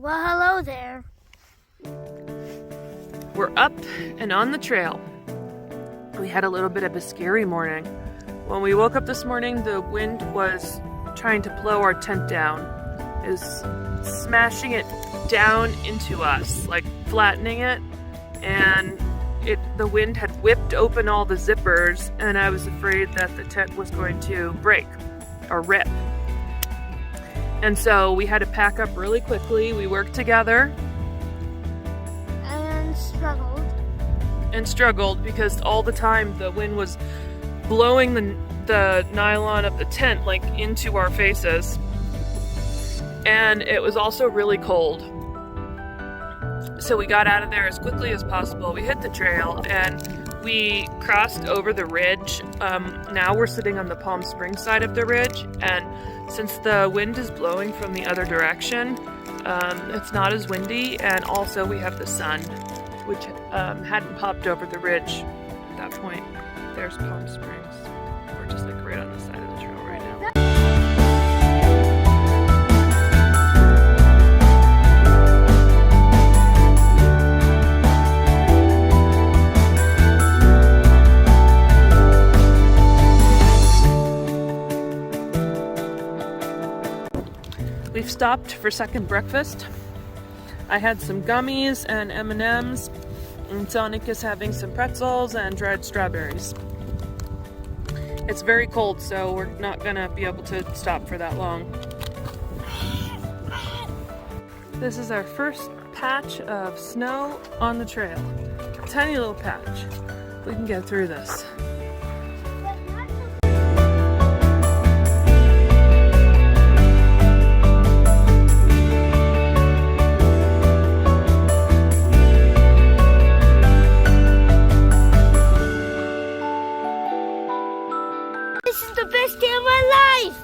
Well, hello there. We're up and on the trail. We had a little bit of a scary morning. When we woke up this morning, the wind was trying to blow our tent down. It was smashing it down into us, like flattening it, and the wind had whipped open all the zippers, and I was afraid that the tent was going to break or rip. And so we had to pack up really quickly. We worked together. And struggled because all the time the wind was blowing the nylon of the tent like into our faces. And it was also really cold. So we got out of there as quickly as possible. We hit the trail and we crossed over the ridge. Now we're sitting on the Palm Springs side of the ridge, and since the wind is blowing from the other direction, it's not as windy, and also we have the sun, which hadn't popped over the ridge at that point. There's Palm Springs. We're just like right on the side of the trail right now. We've stopped for second breakfast. I had some gummies and M&Ms, and Sonic is having some pretzels and dried strawberries. It's very cold, so we're not gonna be able to stop for that long. This is our first patch of snow on the trail. Tiny little patch. We can get through this. This is the best day of my life!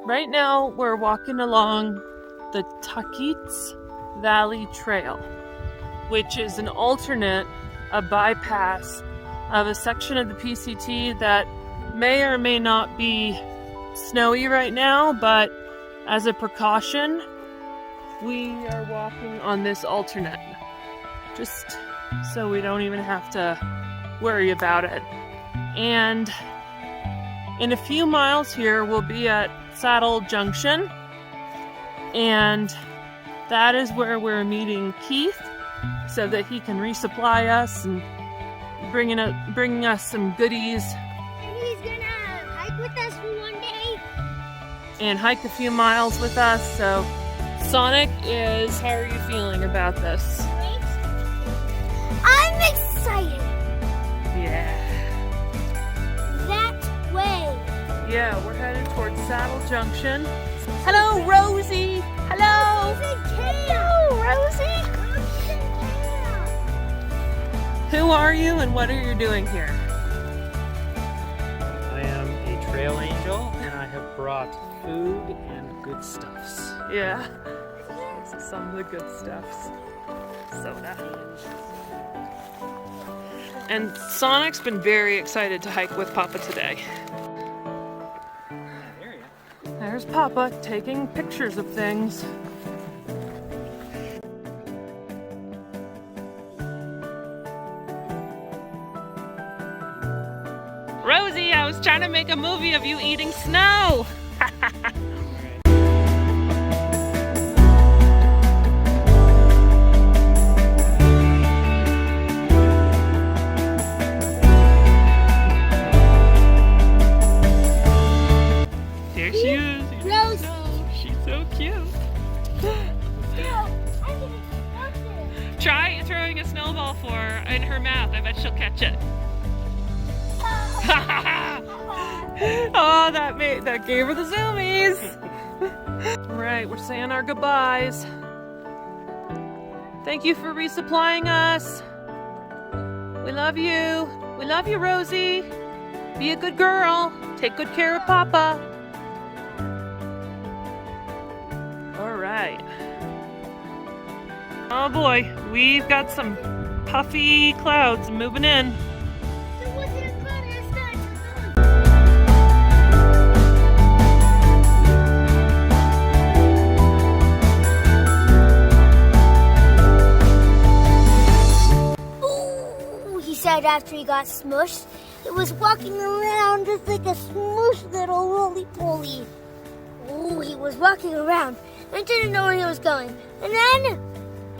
Right now, we're walking along the Tuckeets Valley Trail, which is an alternate, a bypass of a section of the PCT that may or may not be snowy right now, but as a precaution, we are walking on this alternate, just so we don't even have to worry about it. And in a few miles here, we'll be at Junction, and that is where we're meeting Keith so that he can resupply us and bringing us some goodies. And he's gonna hike with us for one day. And hike a few miles with us. So, Sonic how are you feeling about this? I'm excited. Yeah. That way. Yeah, we're headed towards Junction. Hello, Rosie. Hello. Hello, Rosie. Who are you and what are you doing here? I am a trail angel and I have brought food and good stuffs. Yeah. This is some of the good stuffs. Soda. And Sonic's been very excited to hike with Papa today. There's Papa taking pictures of things. Rosie, I was trying to make a movie of you eating snow. Here she is. Rose. She's so cute. Try throwing a snowball for her in her mouth. I bet she'll catch it. Oh, that gave her the zoomies. Right, we're saying our goodbyes. Thank you for resupplying us. We love you. We love you, Rosie. Be a good girl. Take good care of Papa. All right. Oh boy, we've got some puffy clouds moving in. after he got smushed, it was walking around just like a smushed little roly-poly. Oh, he was walking around and didn't know where he was going. And then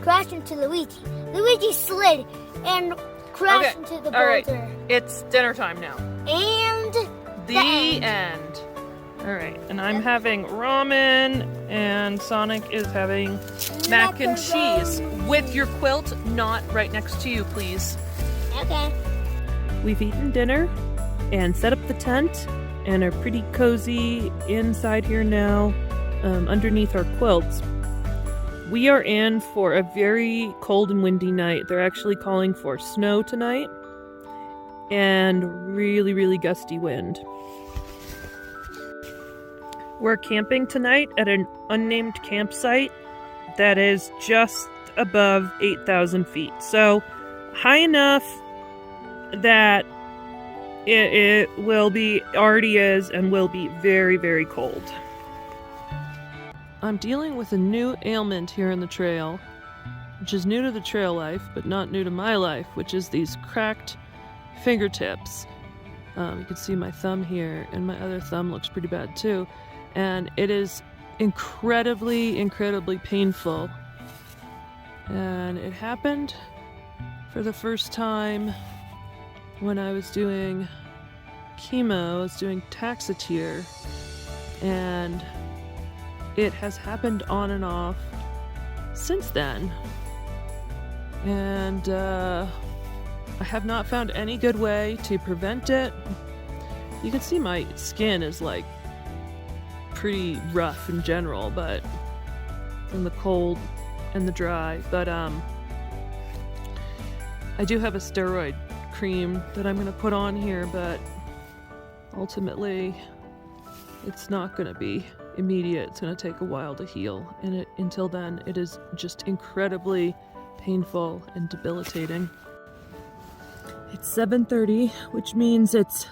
crashed into Luigi. Luigi slid and crashed into the boulder. All right. It's dinner time now. And The end. All right, and I'm having ramen, and Sonic is having mac and cheese with your quilt not right next to you, please. Okay. We've eaten dinner and set up the tent and are pretty cozy inside here now, underneath our quilts. We are in for a very cold and windy night. They're actually calling for snow tonight and really, really gusty wind. We're camping tonight at an unnamed campsite that is just above 8,000 feet. So high enough that it will be, already is, and will be very, very cold. I'm dealing with a new ailment here in the trail, which is new to the trail life, but not new to my life, which is these cracked fingertips. You can see my thumb here, and my other thumb looks pretty bad too. And it is incredibly, incredibly painful. And it happened for the first time when I was doing chemo. I was doing Taxotere. And it has happened on and off since then. And I have not found any good way to prevent it. You can see my skin is like pretty rough in general, but from the cold and the dry. But I do have a steroid cream that I'm gonna put on here, but ultimately it's not gonna be immediate. It's gonna take a while to heal, and until then it is just incredibly painful and debilitating. It's 7:30, which means it's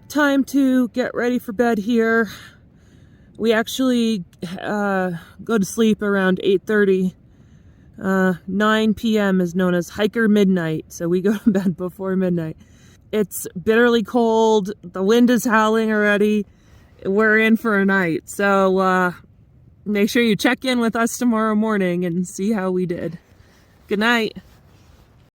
time to get ready for bed here. We actually go to sleep around 8:30. 9 p.m. is known as hiker midnight, so we go to bed before midnight. It's bitterly cold. The wind is howling already. We're in for a night, so make sure you check in with us tomorrow morning and see how we did. Good night.